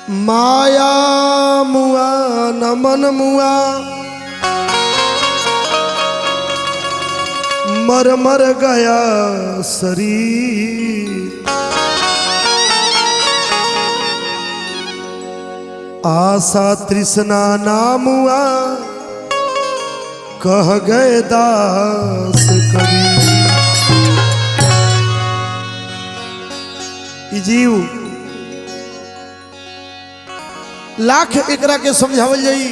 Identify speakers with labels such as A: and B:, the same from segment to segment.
A: माया मुआ न मन मुआ मर मर गया शरीर। आशा तृष्णा नाम हुआ कह गए दास कबीर। जीव लाख एकरा के समझावल जाई,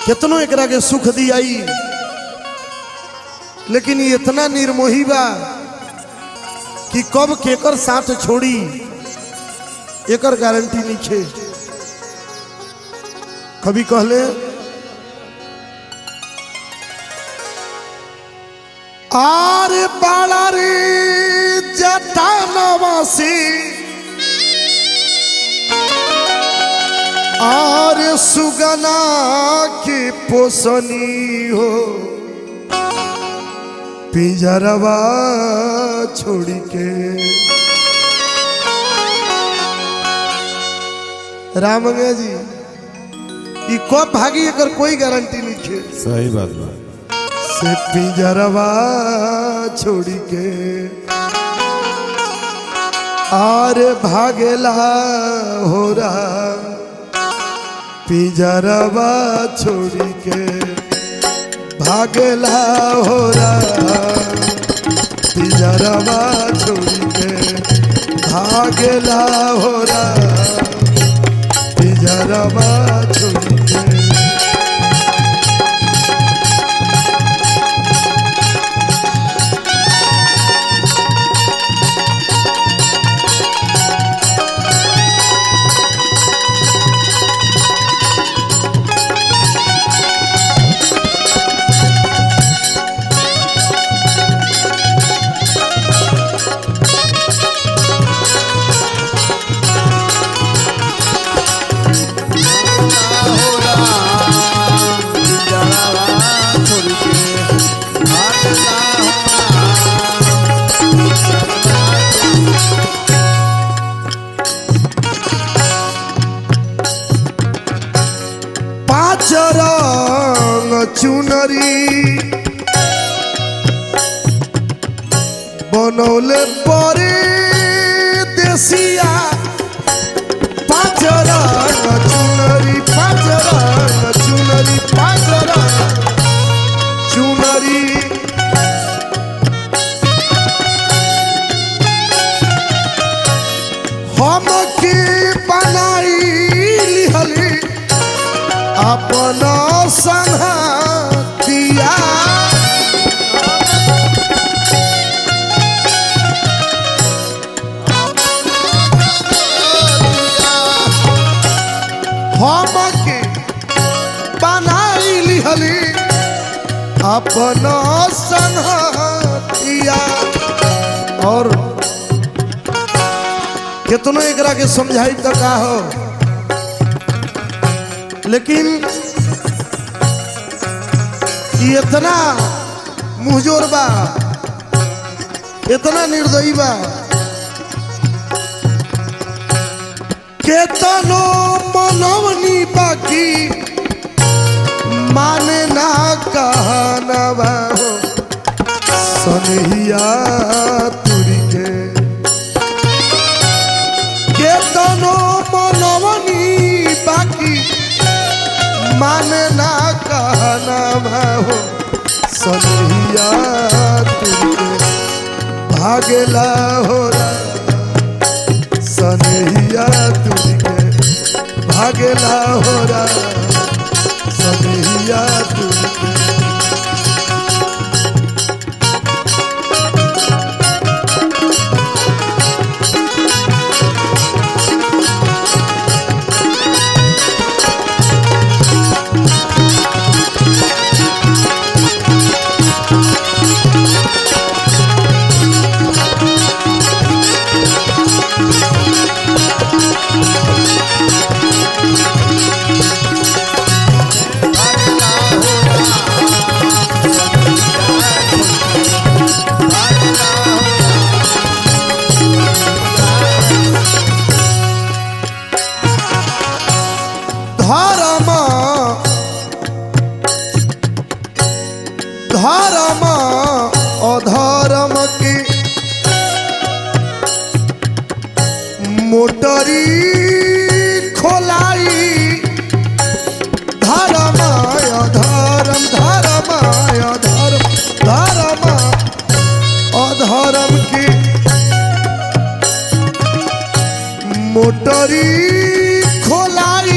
A: कितनो एकरा के सुख दियाई, लेकिन ये इतना निर्मोही बा कि कब केकर साथ छोड़ी एकर गारंटी नहीं छे। कभी कहले आरे बाला रे जटा नवासी आरे सुगना की पोसनी हो पिंजरवा छोड़ी के। रामंगा जी ये कब भागी अगर कोई गारंटी नहीं है।
B: सही बात बा।
A: से पिंजरवा छोड़ी के आर भागेला हो रहा पिंजरवा छोड़ी के भागेला हो रहा पिंजरवा छोड़ी के भागेला हो रहा पिंजरवा छोड़ी के। रंग चुनरी बनौले परे देसिया पाँच रंग चुनरी पाँच रंग चुनरी पाँच रंग चुनरी हम की बनाई लिहली अपन संगतिया हम के बनाई लिहली अपन संगतिया। और कितनो एकरा के समझाई तो का हो, लेकिन इतना मुहजोर बा इतना निर्दयी बा केतनो मनवनी बाकी माने ना कहनवा हो सनहिया तुरी के। केतनो मनवनी बाकी माने ना कहनवा हो सनहिया तुरी भागेला हो रहा सनहिया तुरी के भागेला हो रहा सनहिया तुरी के। धर्म अधर्म के मोटरी खोलाई धर्म अधर्म धर्म अधर्म धर्म अधर्म के मोटरी खोलाई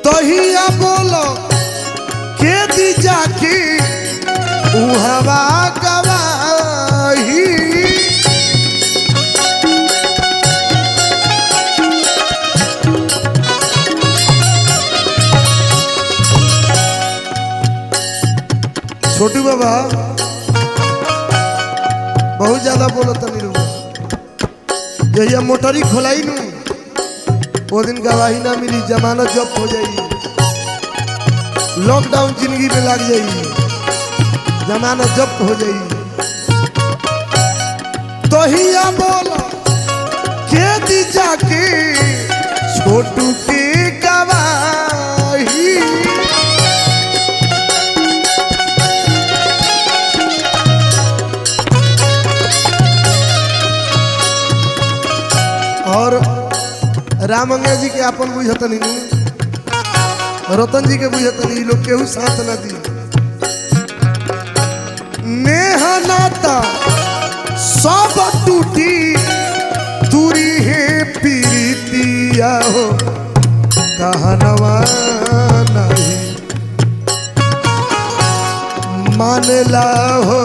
A: तहिया बोलो के दी जाके उहवा गवाही छोटू बाबा बहुत ज्यादा बोलो तनी यही मोटरी खोलाई नू वो दिन गवाही ना मिली जमानत जब्त हो जाई लॉकडाउन जिंदगी में लग जाई जमानत जब्त हो जाई तो ही बोलो के दी जाके छोटू के गवाही और रामंगा जी के अपन बुझतनी रतन जी के बुझतनी लोग केहू साथ न दी नेह नाता सब टूटी दूरी है पीरितिया हो कहनवा नहीं मानला हो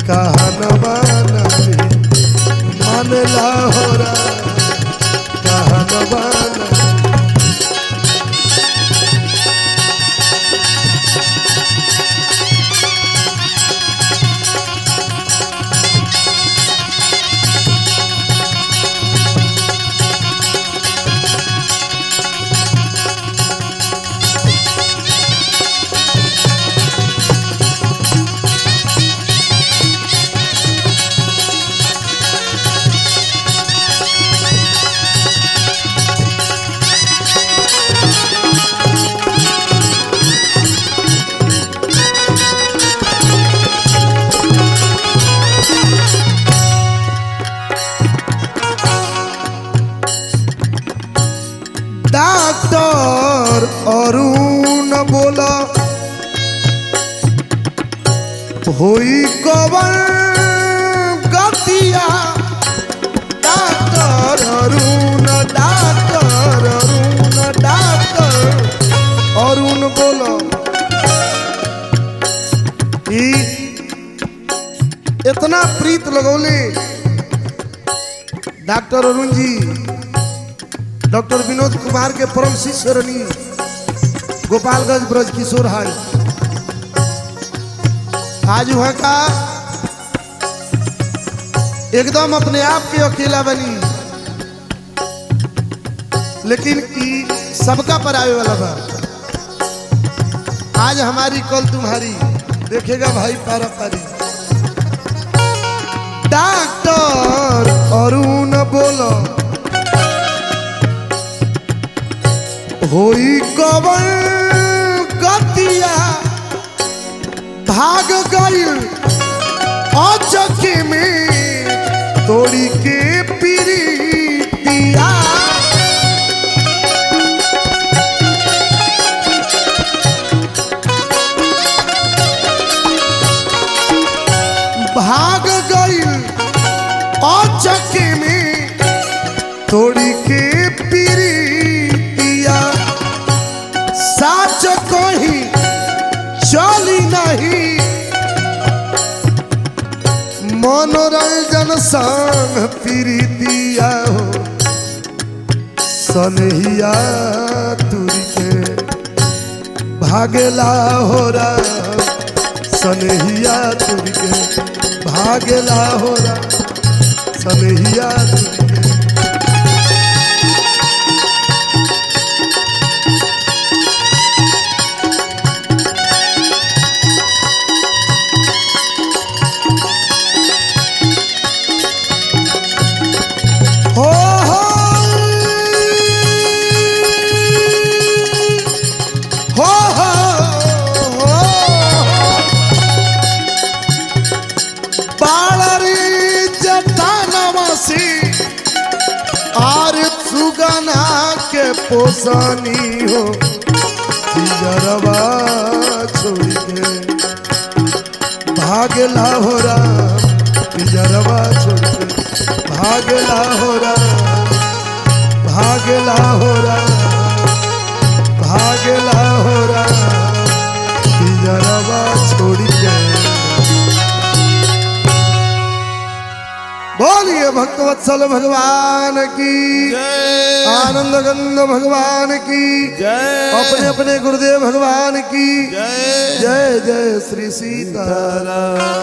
A: कहनवा नहीं मानला हो कहनवा डॉक्टर अरुण बोला होई कवन गतिया डॉक्टर अरुण बोला इतना प्रीत लगौले डॉक्टर अरुण जी डॉक्टर विनोद कुमार के परम शिष्य रनी गोपालगंज ब्रज किशोर हाल आज वहां का एकदम अपने आप के अकेला बनी लेकिन सबका पर आने वाला बा आज हमारी कल तुम्हारी देखेगा भाई पारा पारी डॉक्टर अरुण बोलो होई कवन गतिया भाग गई अचके में तोड़ी के पीरितिया भाग गई अचके में तोड़ी के पीरितिया साच कहीं चली नहीं मनोरंजन संग पीरितिया हो सनहिया तुरी के भागेला हो सनहिया तुरी के भागेला हो सनहिया तुरी के बना के पोसानी हो पिंजरवा छोड़ के भागला हो राम पिंजरवा छोड़ के भागला हो राम भागला हो राम भागला हो राम पिंजरवा छोड़ के। बोलिए भक्तवत्सल भगवान की
B: जय,
A: आनंद गंध भगवान की
B: जय,
A: अपने अपने गुरुदेव भगवान की
B: जय
A: जय जय श्री सीताराम।